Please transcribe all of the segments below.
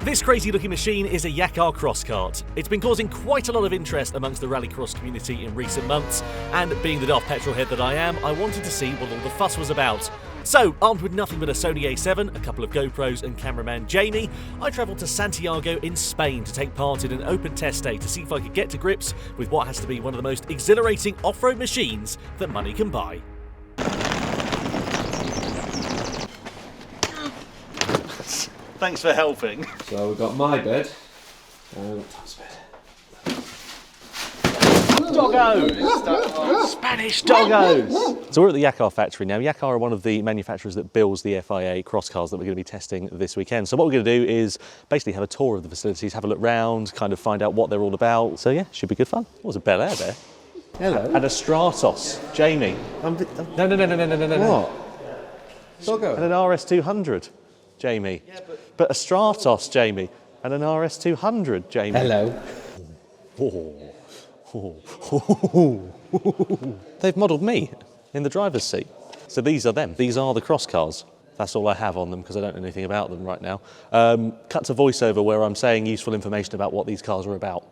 This crazy looking machine is a YaCar Cross Kart. It's been causing quite a lot of interest amongst the rallycross community in recent months, and being the daft petrol head that I am, I wanted to see what all the fuss was about. So, armed with nothing but a Sony A7, a couple of GoPros and cameraman Jamie, I travelled to Santiago in Spain to take part in an open test day to see if I could get to grips with what has to be one of the most exhilarating off-road machines that money can buy. Thanks for helping. So we've got my bed and Tom's bed. Doggos! Spanish doggos! So we're at the YaCar Factory now. YaCar are one of the manufacturers that builds the FIA cross cars that we're going to be testing this weekend. So what we're going to do is basically have a tour of the facilities, have a look round, kind of find out what they're all about. So yeah, should be good fun. What was a Bel Air there? Hello. And a Stratos. Jamie. No. What? Doggo. And an RS200. Jamie. Yeah, but a Stratos, Jamie, and an RS200, Jamie. Hello. They've modelled me in the driver's seat. So these are them. These are the cross cars. That's all I have on them because I don't know anything about them right now. Cut to voiceover where I'm saying useful information about what these cars are about.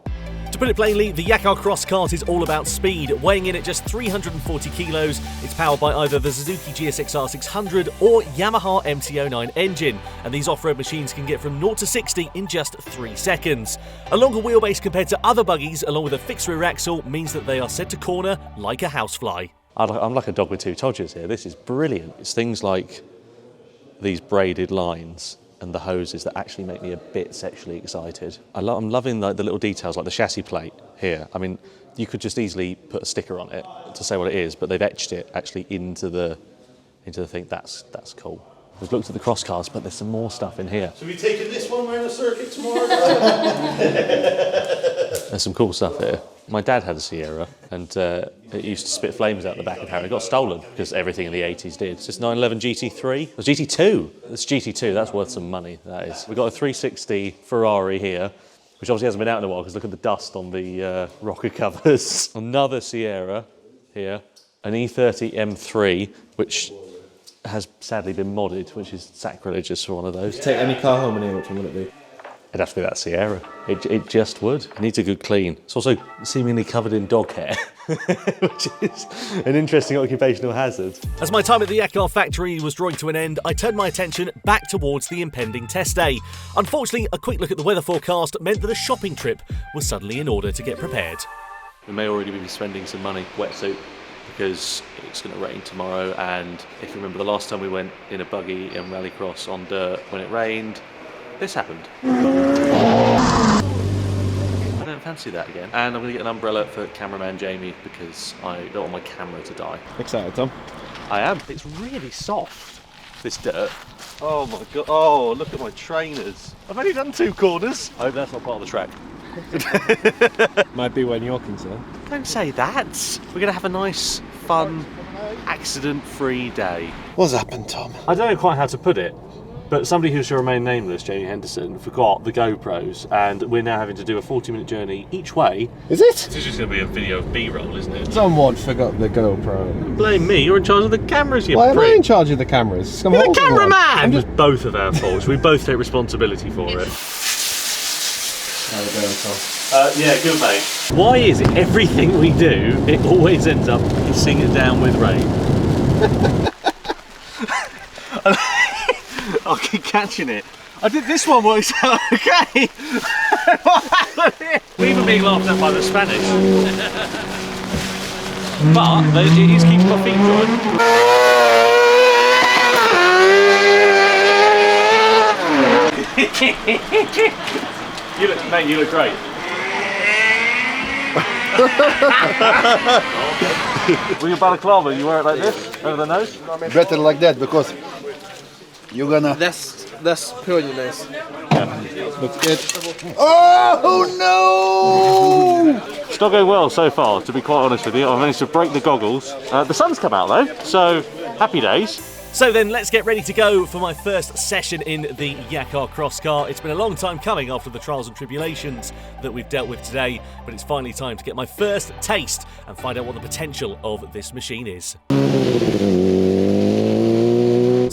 To put it plainly, the YaCar Cross Kart is all about speed. Weighing in at just 340 kilos, it's powered by either the Suzuki GSX-R 600 or Yamaha MT-09 engine, and these off-road machines can get from 0 to 60 in just 3 seconds. A longer wheelbase compared to other buggies, along with a fixed rear axle, means that they are set to corner like a housefly. I'm like a dog with two todgers here. This is brilliant. It's things like these braided lines and the hoses that actually make me a bit sexually excited. I'm loving the little details like the chassis plate here. I mean, you could just easily put a sticker on it to say what it is, but they've etched it actually into the thing. That's cool. We've looked at the cross cars, but there's some more stuff in here. Should we be taking this one around the circuit tomorrow? There's some cool stuff here. My dad had a Sierra, and it used to spit flames out the back, apparently. It got stolen, because everything in the 80s did. It's just 911 GT3. It's GT2. It's GT2. That's worth some money, that is. We've got a 360 Ferrari here, which obviously hasn't been out in a while, because look at the dust on the rocker covers. Another Sierra here. An E30 M3, which has sadly been modded, which is sacrilegious for one of those. Take any car home in here, which one would it be? It'd have to be that Sierra. It just would. It needs a good clean. It's also seemingly covered in dog hair, which is an interesting occupational hazard. As my time at the YaCar Factory was drawing to an end, I turned my attention back towards the impending test day. Unfortunately, a quick look at the weather forecast meant that a shopping trip was suddenly in order to get prepared. We may already be spending some money. Wetsuit, because it's going to rain tomorrow, and if you remember the last time we went in a buggy in rallycross on dirt when it rained, this happened. I don't fancy that again. And I'm going to get an umbrella for cameraman Jamie because I don't want my camera to die. Excited, Tom? I am. It's really soft, this dirt. Oh my god, oh look at my trainers. I've only done 2 corners. I hope that's not part of the track. Might be when you're concerned. Don't say that. We're going to have a nice, fun, accident-free day. What's happened, Tom? I don't know quite how to put it, but somebody who shall remain nameless, Jamie Henderson, forgot the GoPros, and we're now having to do a 40-minute journey each way. Is it? This is just going to be a video of B-roll, isn't it? Someone forgot the GoPro. Blame me, you're in charge of the cameras, you Why am I prick. in charge of the cameras? You're the cameraman! It was both of our faults. We both take responsibility for it. How are we going, Tom? Yeah, good mate. Why is it everything we do, it always ends up pissing it down with rain? I keep catching it. I did this one works out okay. We even being laughed at by the Spanish. But it is keeping my feet dry. You look great. With your balaclava, you wear it like this, over the nose? Better like that because you're gonna... That's purely nice. Looks good. Oh no! It's not going well so far, to be quite honest with you. I've managed to break the goggles. The sun's come out though, so happy days. So then let's get ready to go for my first session in the YaCar Cross Kart. It's been a long time coming after the trials and tribulations that we've dealt with today, but it's finally time to get my first taste and find out what the potential of this machine is.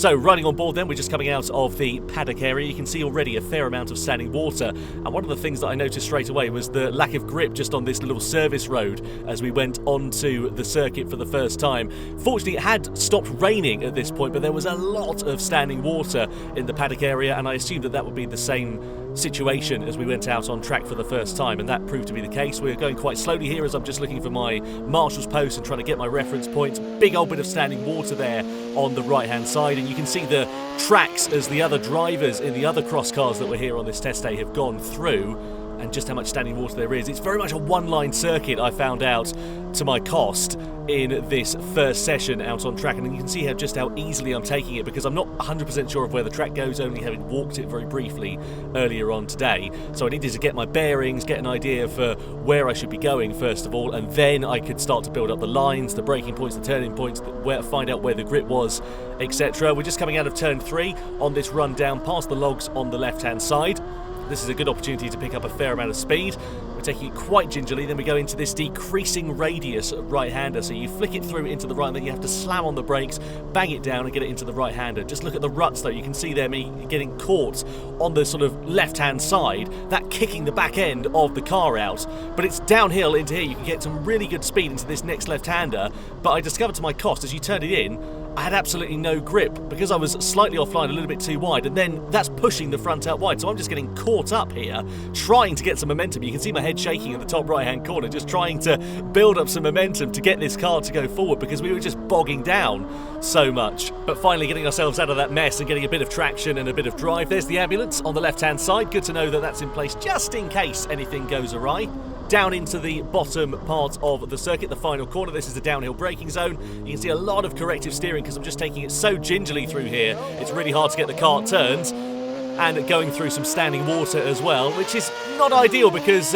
So, riding on board then, we're just coming out of the paddock area. You can see already a fair amount of standing water. And one of the things that I noticed straight away was the lack of grip just on this little service road as we went onto the circuit for the first time. Fortunately, it had stopped raining at this point, but there was a lot of standing water in the paddock area, and I assumed that that would be the same situation as we went out on track for the first time, and that proved to be the case. We're going quite slowly here as I'm just looking for my marshal's post and trying to get my reference points. Big old bit of standing water there on the right hand side, and you can see the tracks as the other drivers in the other cross cars that were here on this test day have gone through, and just how much standing water there is. It's very much a one-line circuit, I found out to my cost in this first session out on track, and you can see just how easily I'm taking it, because I'm not 100% sure of where the track goes, only having walked it very briefly earlier on today. So I needed to get my bearings, get an idea for where I should be going first of all, and then I could start to build up the lines, the braking points, the turning points, find out where the grip was, etc. We're just coming out of turn 3 on this run down past the logs on the left-hand side. This is a good opportunity to pick up a fair amount of speed. We're taking it quite gingerly, then we go into this decreasing radius right-hander, so you flick it through into the right, and then you have to slam on the brakes, bang it down and get it into the right-hander. Just look at the ruts though, you can see there me getting caught on the sort of left-hand side, that kicking the back end of the car out. But it's downhill into here, you can get some really good speed into this next left-hander, but I discovered to my cost, as you turn it in, I had absolutely no grip because I was slightly offline, a little bit too wide, and then that's pushing the front out wide, so I'm just getting caught up here trying to get some momentum. You can see my head shaking in the top right hand corner, just trying to build up some momentum to get this car to go forward, because we were just bogging down so much. But finally getting ourselves out of that mess and getting a bit of traction and a bit of drive. There's the ambulance on the left hand side. Good to know that that's in place just in case anything goes awry. Down into the bottom part of the circuit, the final corner. This is the downhill braking zone. You can see a lot of corrective steering because I'm just taking it so gingerly through here. It's really hard to get the car turned, and going through some standing water as well, which is not ideal because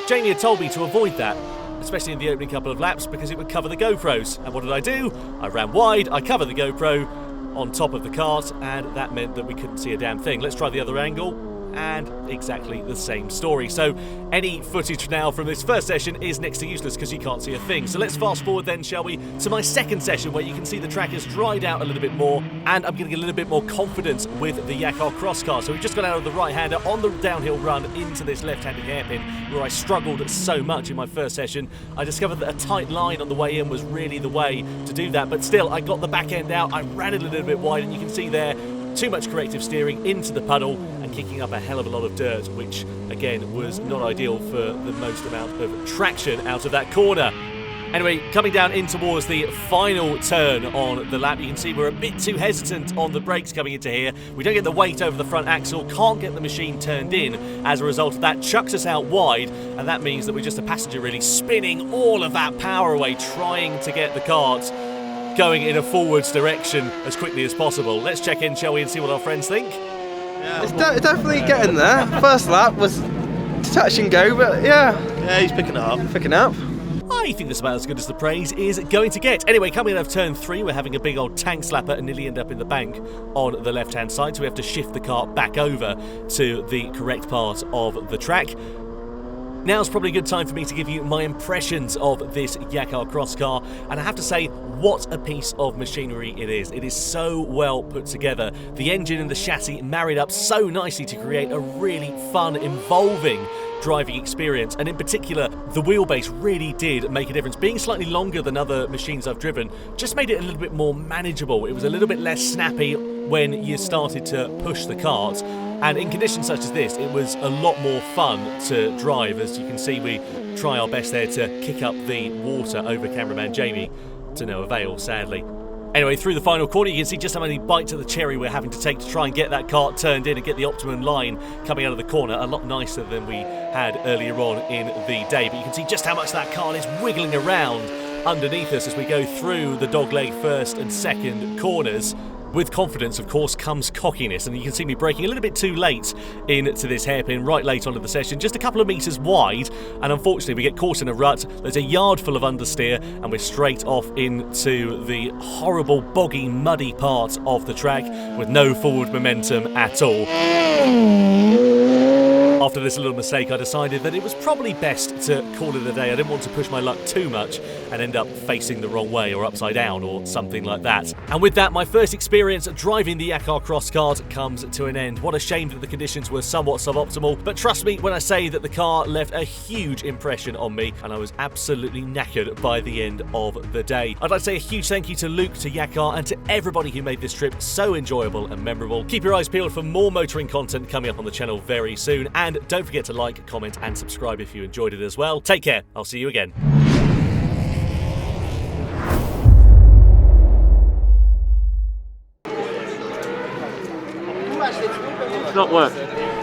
Jamie had told me to avoid that, especially in the opening couple of laps, because it would cover the GoPros. And what did I do? I ran wide, I covered the GoPro on top of the cart, and that meant that we couldn't see a damn thing. Let's try the other angle. And exactly the same story. So any footage now from this first session is next to useless because you can't see a thing. So let's fast forward then, shall we, to my second session, where you can see the track has dried out a little bit more and I'm getting a little bit more confidence with the YaCar Cross Kart. So we've just got out of the right-hander on the downhill run into this left-handed hairpin where I struggled so much in my first session. I discovered that a tight line on the way in was really the way to do that, but still I got the back end out, I ran it a little bit wide, and you can see there too much corrective steering into the puddle and kicking up a hell of a lot of dirt, which again was not ideal for the most amount of traction out of that corner. Anyway, coming down in towards the final turn on the lap, you can see we're a bit too hesitant on the brakes coming into here. We don't get the weight over the front axle, can't get the machine turned in. As a result of that, chucks us out wide, and that means that we're just a passenger really spinning all of that power away, trying to get the kart going in a forwards direction as quickly as possible. Let's check in, shall we, and see what our friends think? Yeah. It's definitely getting there. First lap was touch and go, but yeah. Yeah, he's picking it up. I think that's about as good as the praise is going to get. Anyway, coming out of turn 3, we're having a big old tank slapper and nearly end up in the bank on the left-hand side, so we have to shift the kart back over to the correct part of the track. Now's probably a good time for me to give you my impressions of this YaCar Cross car, and I have to say, what a piece of machinery it is. It is so well put together. The engine and the chassis married up so nicely to create a really fun, involving driving experience, and in particular the wheelbase really did make a difference. Being slightly longer than other machines I've driven just made it a little bit more manageable. It was a little bit less snappy when you started to push the cart, and in conditions such as this it was a lot more fun to drive. As you can see, we try our best there to kick up the water over cameraman Jamie, to no avail, sadly. Anyway, through the final corner, you can see just how many bites of the cherry we're having to take to try and get that kart turned in and get the optimum line coming out of the corner. A lot nicer than we had earlier on in the day. But you can see just how much that kart is wiggling around underneath us as we go through the dogleg first and second corners. With confidence, of course, comes cockiness, and you can see me braking a little bit too late into this hairpin, right late on in the session, just a couple of metres wide, and unfortunately we get caught in a rut. There's a yard full of understeer, and we're straight off into the horrible, boggy, muddy part of the track with no forward momentum at all. After after this little mistake, I decided that it was probably best to call it a day. I didn't want to push my luck too much and end up facing the wrong way or upside down or something like that. And with that, my first experience driving the YaCar Cross Kart comes to an end. What a shame that the conditions were somewhat suboptimal, but trust me when I say that the car left a huge impression on me and I was absolutely knackered by the end of the day. I'd like to say a huge thank you to Luke, to YaCar, and to everybody who made this trip so enjoyable and memorable. Keep your eyes peeled for more motoring content coming up on the channel very soon, and don't forget to like, comment and subscribe if you enjoyed it as well. Take care, I'll see you again. It's not working.